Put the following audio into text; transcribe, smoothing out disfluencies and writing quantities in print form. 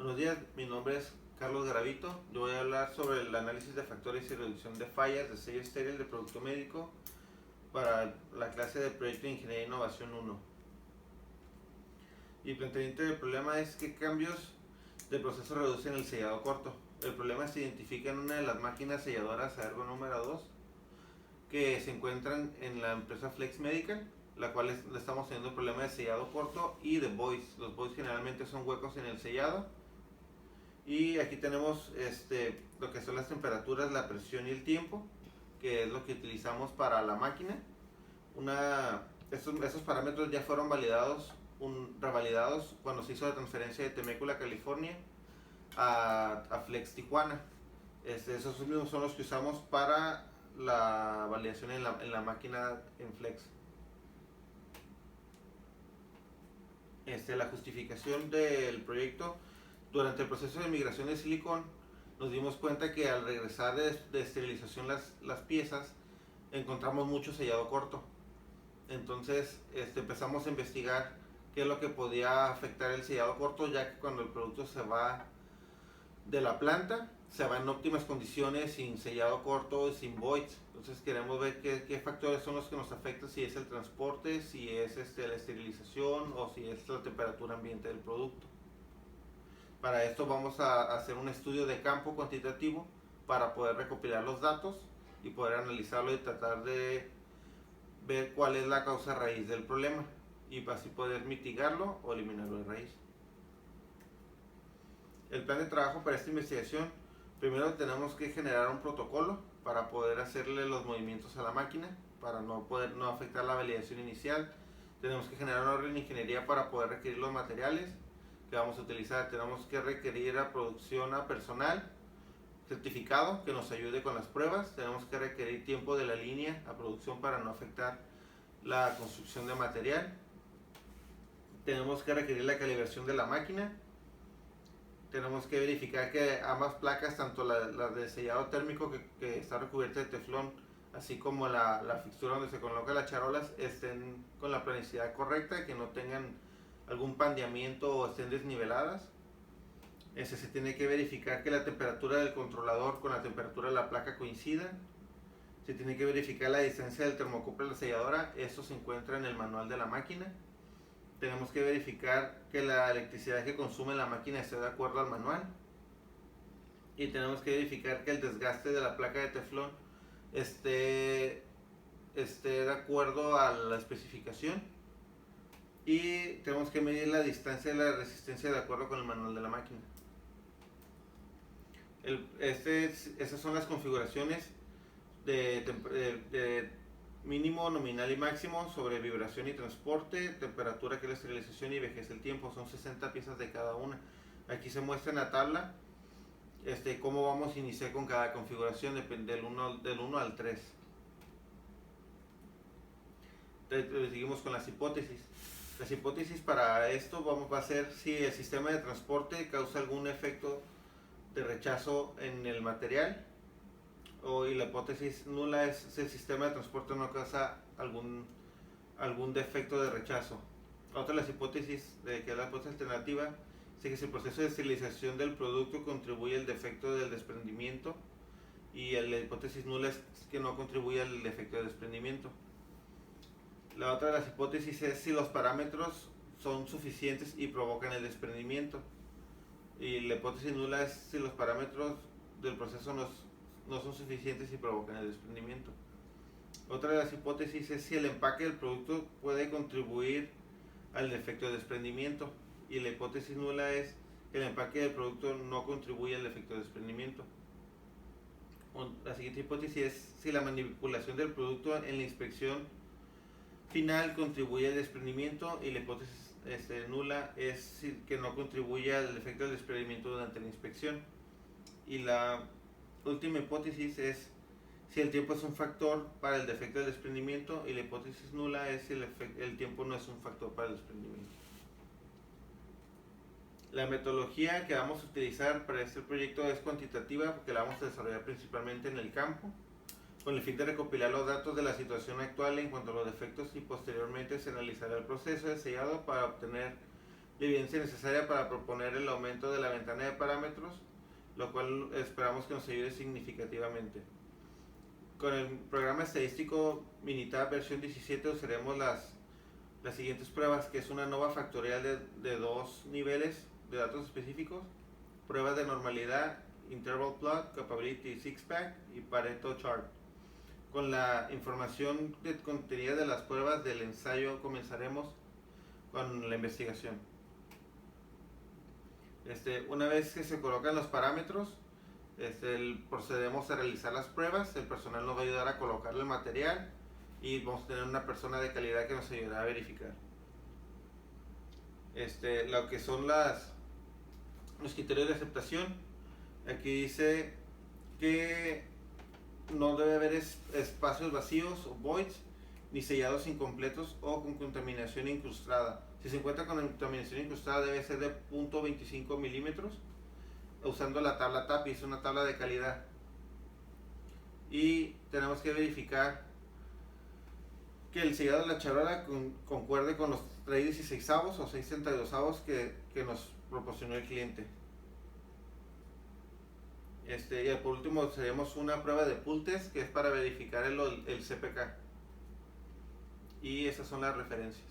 Buenos días, mi nombre es Carlos Garavito. Yo voy a hablar sobre el análisis de factores y reducción de fallas de sello estéril de producto médico para la clase de Proyecto de Ingeniería e Innovación 1. Y el planteamiento del problema es qué cambios de proceso reducen el sellado corto. El problema se identifica en una de las máquinas selladoras a ergo número 2 que se encuentran en la empresa Flex Medical, la cual le estamos teniendo problema de sellado corto y de voids. Los voids generalmente son huecos en el sellado. Y aquí tenemos lo que son las temperaturas, la presión y el tiempo, que es lo que utilizamos para la máquina. Esos parámetros ya fueron revalidados cuando se hizo la transferencia de Temecula, California a Flex Tijuana. Esos mismos son los que usamos para la validación en la máquina en Flex. La justificación del proyecto: durante el proceso de migración de silicón nos dimos cuenta que al regresar de esterilización las piezas encontramos mucho sellado corto. Entonces empezamos a investigar qué es lo que podía afectar el sellado corto, ya que cuando el producto se va de la planta se va en óptimas condiciones, sin sellado corto y sin voids. Entonces queremos ver qué factores son los que nos afectan, si es el transporte, si es la esterilización o si es la temperatura ambiente del producto. Para esto vamos a hacer un estudio de campo cuantitativo para poder recopilar los datos y poder analizarlo y tratar de ver cuál es la causa raíz del problema y así poder mitigarlo o eliminarlo de raíz. El plan de trabajo para esta investigación: primero tenemos que generar un protocolo para poder hacerle los movimientos a la máquina para no afectar la validación inicial. Tenemos que generar una orden de ingeniería para poder requerir los materiales que vamos a utilizar. Tenemos que requerir a producción a personal certificado que nos ayude con las pruebas. Tenemos que requerir tiempo de la línea a producción para no afectar la construcción de material. Tenemos que requerir la calibración de la máquina. Tenemos que verificar que ambas placas, tanto la de sellado térmico que está recubierta de teflón, así como la fixtura donde se colocan las charolas, estén con la planicidad correcta, que no tengan algún pandeamiento o estén desniveladas. Se tiene que verificar que la temperatura del controlador con la temperatura de la placa coincidan. Se tiene que verificar la distancia del termocouple a la selladora. Esto se encuentra en el manual de la máquina. Tenemos que verificar que la electricidad que consume la máquina esté de acuerdo al manual. Y tenemos que verificar que el desgaste de la placa de teflón esté de acuerdo a la especificación. Y tenemos que medir la distancia de la resistencia de acuerdo con el manual de la máquina. Esas son las configuraciones de mínimo, nominal y máximo sobre vibración y transporte, temperatura, que es la esterilización, y vejez el tiempo. Son 60 piezas de cada una. Aquí se muestra en la tabla cómo vamos a iniciar con cada configuración, depende del 1 al 3. Seguimos con las hipótesis. Las hipótesis para esto va a ser si el sistema de transporte causa algún efecto de rechazo en el material, y la hipótesis nula es si el sistema de transporte no causa algún defecto de rechazo. Otra de las hipótesis, que es la hipótesis alternativa, es que si el proceso de esterilización del producto contribuye al defecto del desprendimiento, y la hipótesis nula es que no contribuye al defecto de desprendimiento. La otra de las hipótesis es si los parámetros son suficientes y provocan el desprendimiento, y la hipótesis nula es si los parámetros del proceso no son suficientes y provocan el desprendimiento. Otra de las hipótesis es si el empaque del producto puede contribuir al defecto de desprendimiento, y la hipótesis nula es que el empaque del producto no contribuye al defecto de desprendimiento. La siguiente hipótesis es si la manipulación del producto en la inspección final contribuye al desprendimiento, y la hipótesis nula es que no contribuye al efecto del desprendimiento durante la inspección. Y la última hipótesis es si el tiempo es un factor para el defecto del desprendimiento, y la hipótesis nula es si el tiempo no es un factor para el desprendimiento. La metodología que vamos a utilizar para este proyecto es cuantitativa, porque la vamos a desarrollar principalmente en el campo, con el fin de recopilar los datos de la situación actual en cuanto a los defectos, y posteriormente se analizará el proceso de sellado para obtener la evidencia necesaria para proponer el aumento de la ventana de parámetros, lo cual esperamos que nos ayude significativamente. Con el programa estadístico Minitab versión 17 usaremos las siguientes pruebas, que es una nova factorial de dos niveles de datos específicos, pruebas de normalidad, interval plot, capability six-pack y Pareto chart. Con la información contenida de las pruebas del ensayo comenzaremos con la investigación. Una vez que se colocan los parámetros, procedemos a realizar las pruebas. El personal nos va a ayudar a colocar el material y vamos a tener una persona de calidad que nos ayudará a verificar. Lo que son los criterios de aceptación. Aquí dice que no debe haber espacios vacíos o voids, ni sellados incompletos o con contaminación incrustada. Si se encuentra con contaminación incrustada debe ser de 0.25 milímetros, usando la tabla TAPI, es una tabla de calidad. Y tenemos que verificar que el sellado de la charola concuerde con los 3/16 o 6/32 que nos proporcionó el cliente. Y por último tenemos una prueba de pull test, que es para verificar el CPK. Y esas son las referencias.